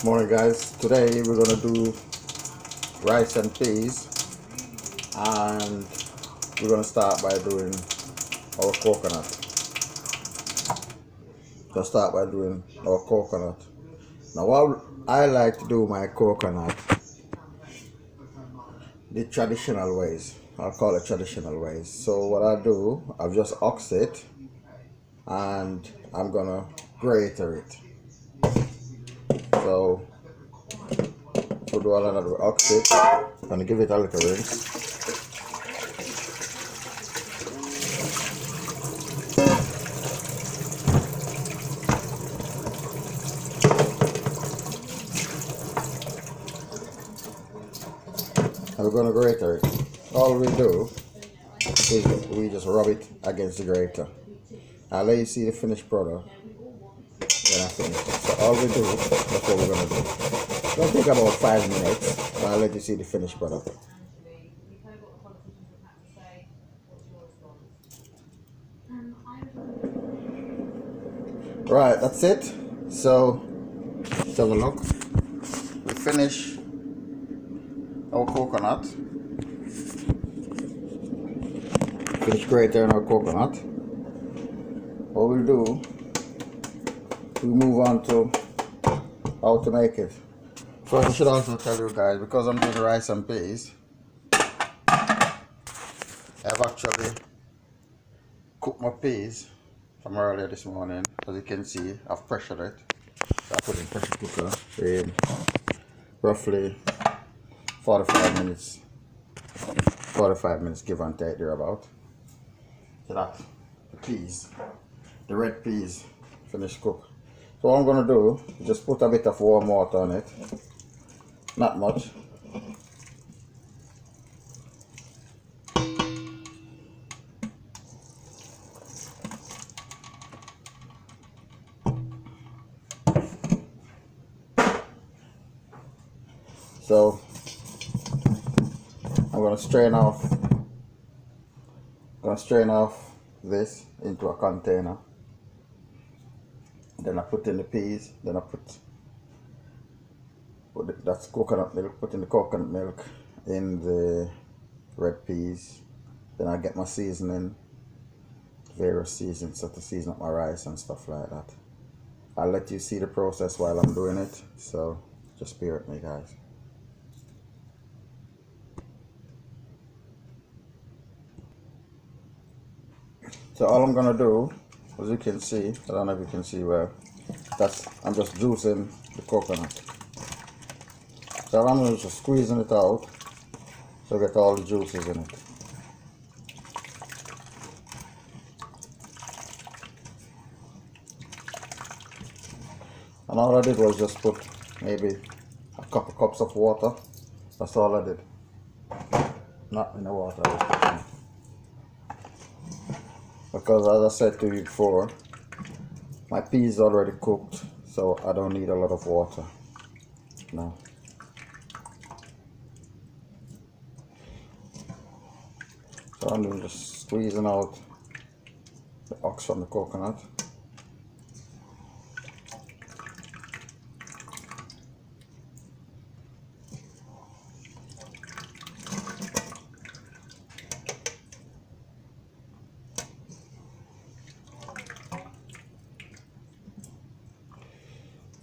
Morning guys, today we're gonna do rice and peas, and we're gonna start by doing our coconut. Now what I like to do my coconut the traditional ways. I'll call it traditional ways. So what I do, I've just ox it and I'm gonna grate it. So to do another ox it, I'm gonna give it a little rinse. And we're gonna grate it. All we do is we just rub it against the grater. I'll let you see the finished product when I finish. So all we do, that's what we're gonna do. It's gonna take about 5 minutes, and I'll let you see the finished product. Right, that's it. So let's have a look. We finish our coconut. Finish grating our coconut. What we'll do, we move on to how to make it. First, I should also tell you guys, because I'm doing rice and peas, I've actually cooked my peas from earlier this morning. As you can see, I've pressured it. So I put it in pressure cooker in roughly 45 minutes. 45 minutes, give and take, thereabout. So that the peas, the red peas, finished cooked. So what I'm gonna do is just put a bit of warm water on it. Not much. So I'm gonna strain off this into a container. Then I put in the peas. Then I put that's coconut milk. Put in the coconut milk in the red peas. Then I get my seasoning, various seasonings, so to season up my rice and stuff like that. I'll let you see the process while I'm doing it. So just bear with me, guys. So all I'm gonna do, as you can see, I don't know if you can see well, I'm just juicing the coconut. So I'm just squeezing it out so get all the juices in it. And all I did was just put maybe a couple cups of water. That's all I did. Not in the water I was putting. Because as I said to you before, my peas is already cooked, so I don't need a lot of water. No. So I'm just squeezing out the ox from the coconut.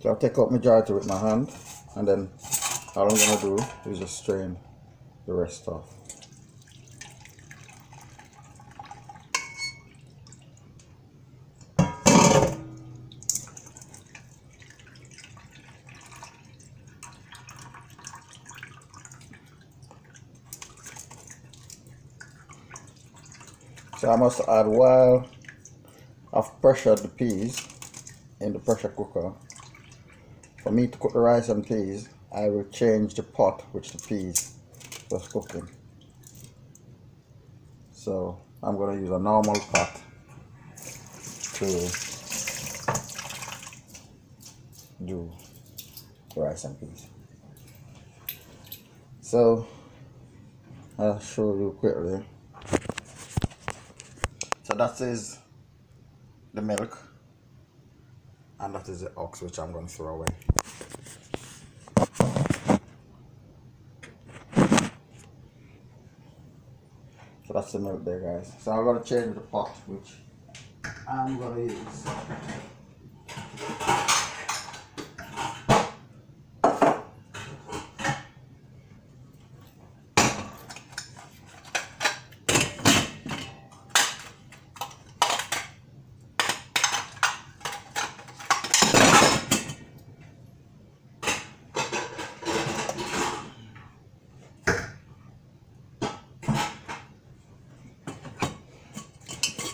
So I'll take out majority with my hand, and then all I'm gonna do is just strain the rest off. So I must add, while I've pressured the peas in the pressure cooker, for me to cook the rice and peas, I will change the pot which the peas was cooking. So I'm going to use a normal pot to do the rice and peas. So I'll show you quickly. So that is the milk, and that is the ox which I'm going to throw away. that's the milk there, guys. So I'm gonna change the pot, which I'm gonna use.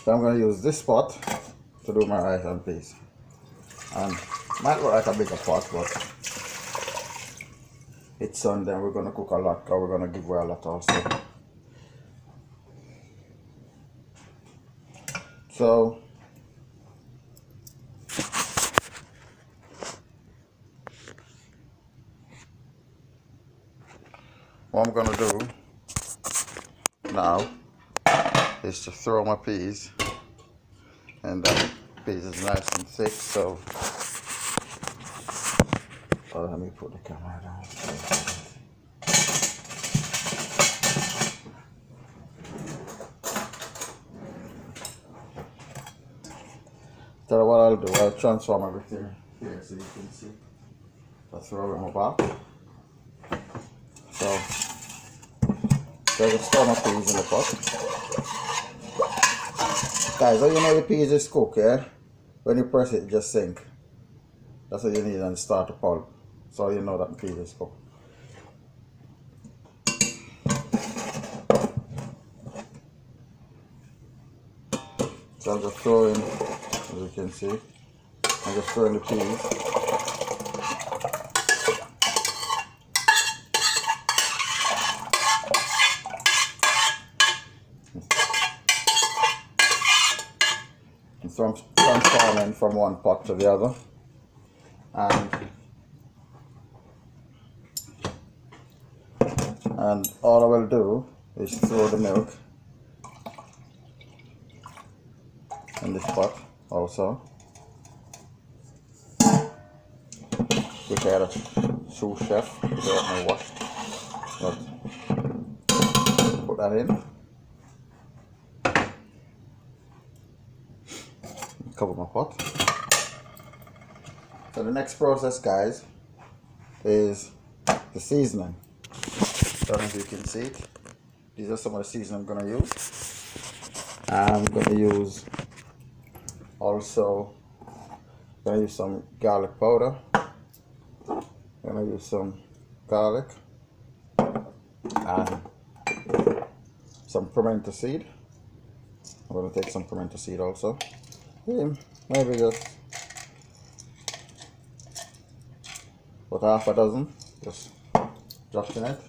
So I'm going to use this pot to do my rice and peas. And might look like a bigger pot, but it's Sunday and we're going to cook a lot, or we're going to give away a lot also. So what I'm going to do now is to throw my peas, and the peas is nice and thick, so let me put the camera down. So what I'll do, I'll transform everything here so you can see. I'll throw it in my box. So I just throw my peas in the pot. Guys, how you know the peas is cooked, yeah? When you press it, just sink. That's what you need, and start to pulp. So you know that the peas is cooked. So I'm just throwing, as you can see, I'm just throwing the peas. So I'm transforming from one pot to the other, and all I will do is throw the milk in this pot also, which I had a sous chef without my washed, but put that in. Cover my pot. So the next process, guys, is the seasoning. I don't know if you can see it. These are some of the seasoning I'm going to use. I'm going to use also some garlic powder. I'm going to use some garlic and some pimento seed. I'm going to take some pimento seed also. Maybe just about half a dozen, just dropped in it.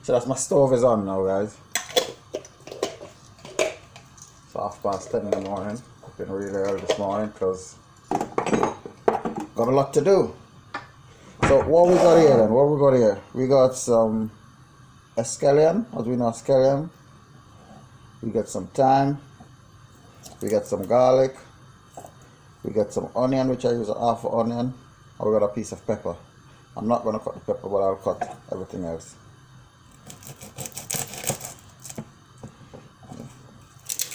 So that's my stove is on now, guys. It's 10:30 in the morning. I've been really early this morning because got a lot to do. So what we got here then? What we got here? We got some scallion, as we know scallion. We got some thyme. We got some garlic. We got some onion, which I use half an onion. And we got a piece of pepper. I'm not going to cut the pepper, but I'll cut everything else.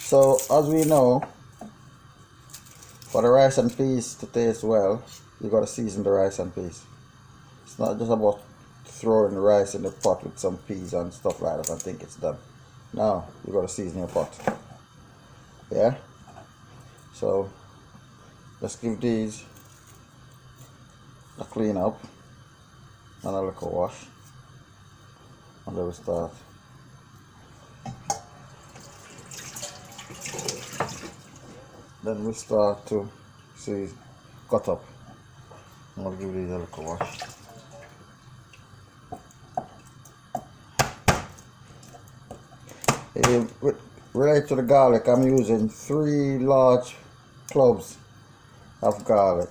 So as we know, for the rice and peas to taste well, you got to season the rice and peas. It's not just about throwing the rice in the pot with some peas and stuff like that and think it's done. No, you got to season your pot. Yeah? So let's give these a clean up and a little wash. And then we start. Then we start to cut up. I'll give these a little wash. Related to the garlic, I'm using 3 large cloves of garlic.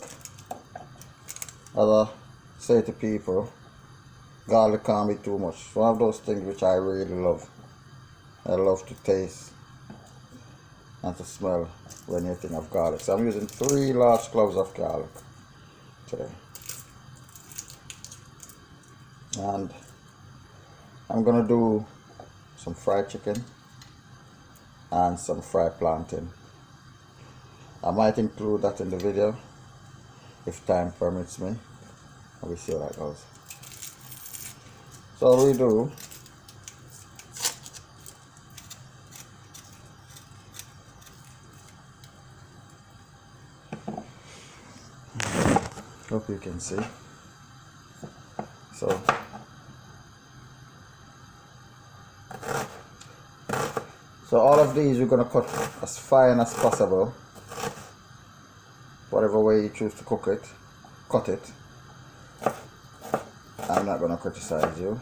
As I say to people, garlic can't be too much. It's one of those things which I really love. I love to taste and to smell when you think of garlic. So I'm using 3 large cloves of garlic today. And I'm gonna do some fried chicken and some fried plantain. I might include that in the video if time permits me. We'll see how that goes. So all we do, hope you can see. So all of these we're gonna cut as fine as possible. Whatever way you choose to cook it, cut it. I'm not gonna criticize you,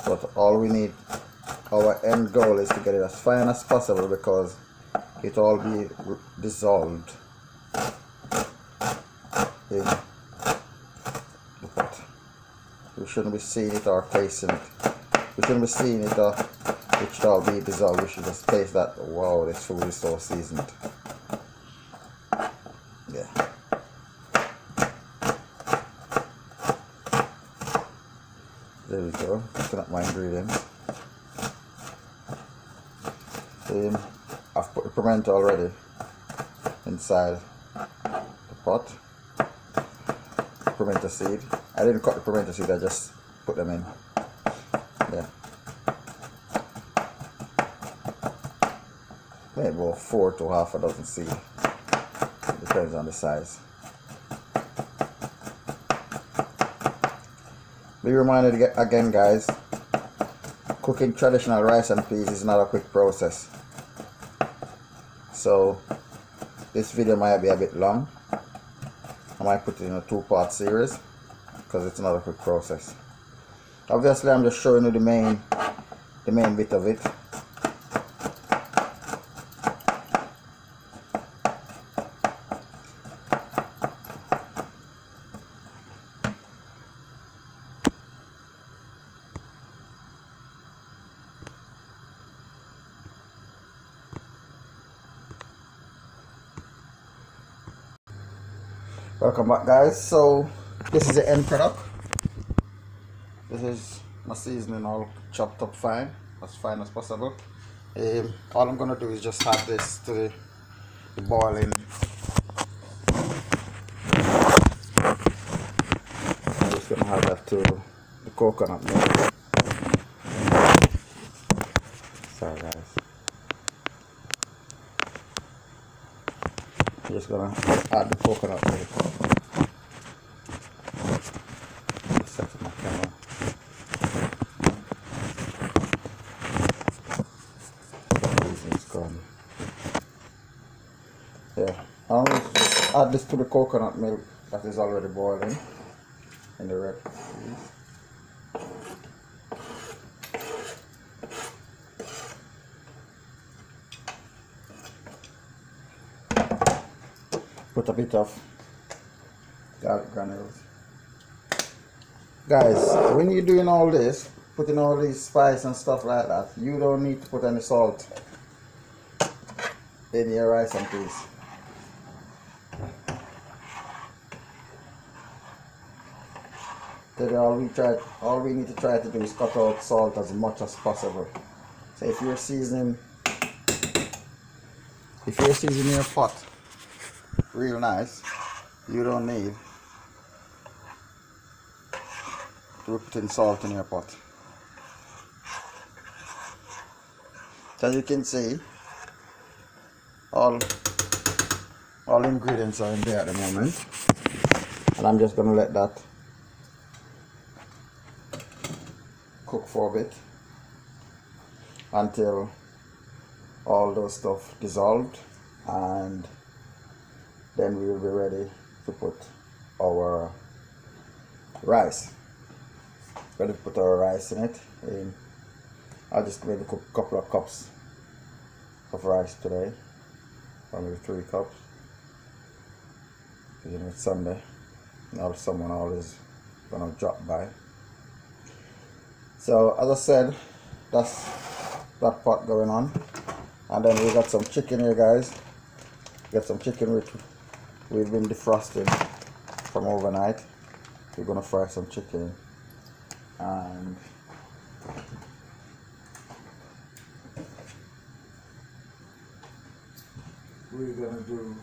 but all we need, our end goal is to get it as fine as possible because it all be dissolved in the pot. We shouldn't be seeing it or tasting it. We shouldn't be seeing it or it should all be dissolved. We should just taste that. Wow, this food is so seasoned. Yeah. There we go. Looking at my ingredients. I've put the pimento already inside the pot. Pimento seed. I didn't cut the pimento seed, I just put them in. Yeah. Maybe about 4 to half a dozen seed. It depends on the size. Be reminded again, guys, cooking traditional rice and peas is not a quick process. So this video might be a bit long. I might put it in a 2-part series because it's not a quick process. Obviously I'm just showing you the main bit of it. Welcome back, guys. So this is the end product. This is my seasoning all chopped up fine as possible. All I'm gonna do is just add this to the boiling. I'm just gonna add that to the coconut milk. Sorry, guys. I'm just gonna add the coconut milk. Set up my camera. It's gone. Yeah, I'll just add this to the coconut milk that is already boiling in the red. Put a bit of garlic granules. Guys, when you're doing all this, putting all these spice and stuff like that, you don't need to put any salt in your rice and peas. All we need to try to do is cut out salt as much as possible. So if you're seasoning your pot real nice, you don't need to put in salt in your pot. So as you can see, all ingredients are in there at the moment, and I'm just gonna let that cook for a bit until all those stuff dissolved, and then we will be ready to put our rice. Ready to put our rice in it. I'll just maybe cook a couple of cups of rice today, or maybe 3 cups. You know, it's Sunday, now someone always gonna drop by. So as I said, that's that pot going on, And then we got some chicken here, guys. Got some chicken which we've been defrosting from overnight. We're gonna fry some chicken, and we're gonna do,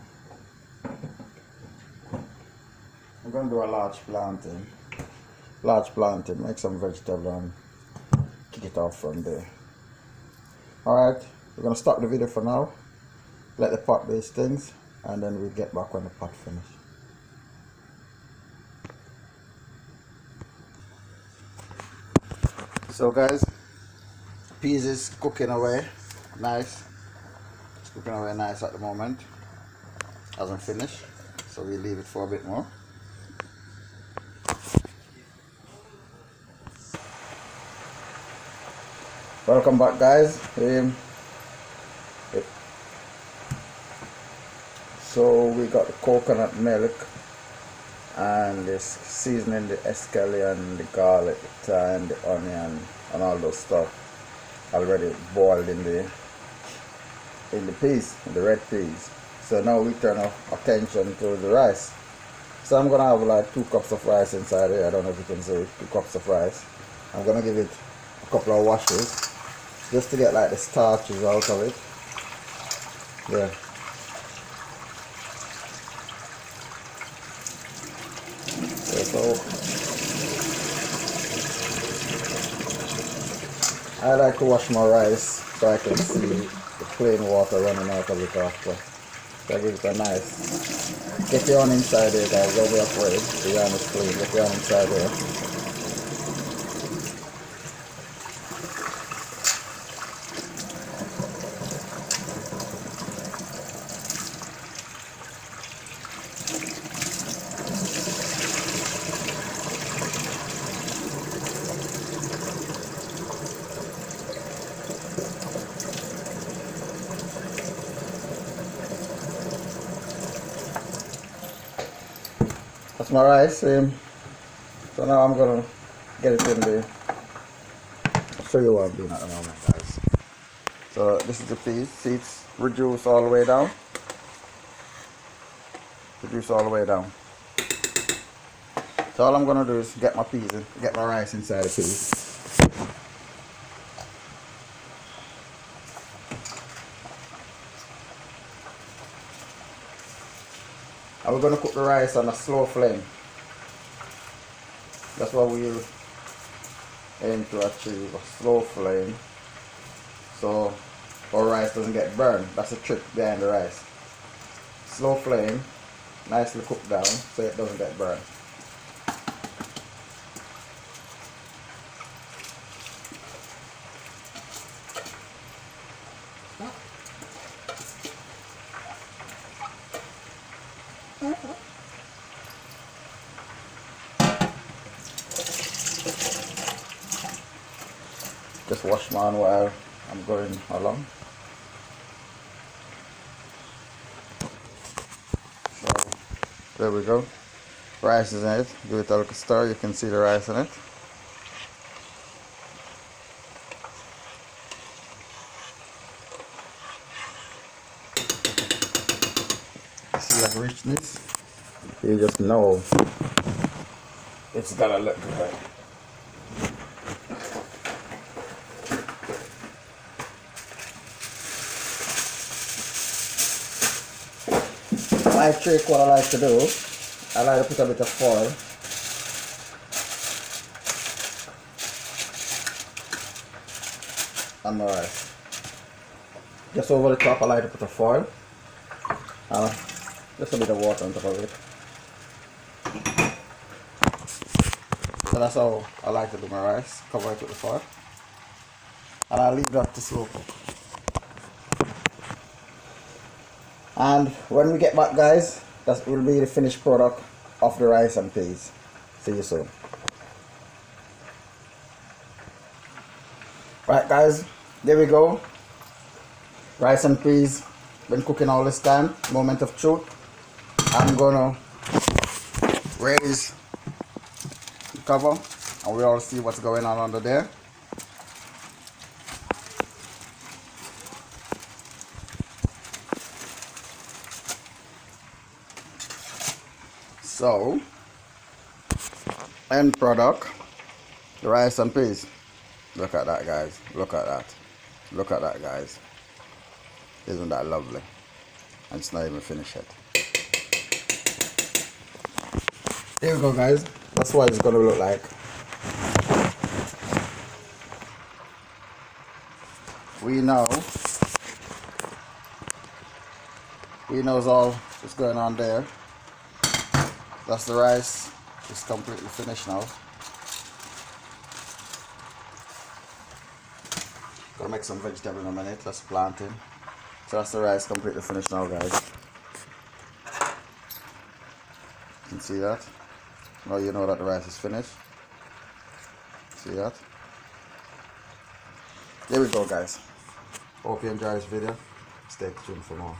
I'm gonna do a large plantain, make some vegetable and kick it off from there. Alright, we're gonna stop the video for now, let the pot do its things, and then we'll get back when the pot finish. So guys, peas is cooking away nice. It's cooking away nice at the moment. Hasn't finished, so we leave it for a bit more. Welcome back, guys. So we got the coconut milk and this seasoning, the escallion, the garlic, the thyme, the onion, and all those stuff already boiled in the peas, in the red peas. So now we turn our attention to the rice. So I'm gonna have like 2 cups of rice inside here. I don't know if you can see 2 cups of rice. I'm gonna give it a couple of washes just to get like the starches out of it. Yeah. So I like to wash my rice so I can see the plain water running out of it after. So I give it a nice, get your on inside there, guys, don't be afraid. The yarn is clean, get your on inside there. That's my rice. So now I'm gonna get it in there. I'll show you what I'm doing at the moment, guys. So this is the peas. See, it's reduced all the way down. Reduce all the way down. So all I'm gonna do is get my peas in, get my rice inside the peas. And we're going to cook the rice on a slow flame. That's what we'll aim to achieve, a slow flame, so our rice doesn't get burned. That's the trick behind the rice. Slow flame, nicely cooked down so it doesn't get burned. Just wash mine while I'm going along. So there we go. Rice is in it. Give it a little stir. You can see the rice in it. See that richness? You just know it's gotta look good. My trick, what I like to do, I like to put a bit of foil on my rice. Just over the top, I like to put a foil, just a bit of water on top of it. So that's how I like to do my rice, cover it with the foil, and I'll leave that to slow cook. And when we get back, guys, that will be the finished product of the rice and peas. See you soon. Right, guys, there we go. Rice and peas been cooking all this time. Moment of truth. I'm gonna raise the cover and we all see what's going on under there. So, end product, the rice and peas. Look at that, guys. Look at that. Look at that, guys. Isn't that lovely? And it's not even finished yet. Here we go, guys. That's what it's gonna look like. We know all that's going on there. That's the rice. It's completely finished now. Gonna make some vegetable in a minute. Let's plant in. So that's the rice completely finished now, guys. You can see that. Now you know that the rice is finished. See that? There we go, guys. Hope you enjoy this video. Stay tuned for more.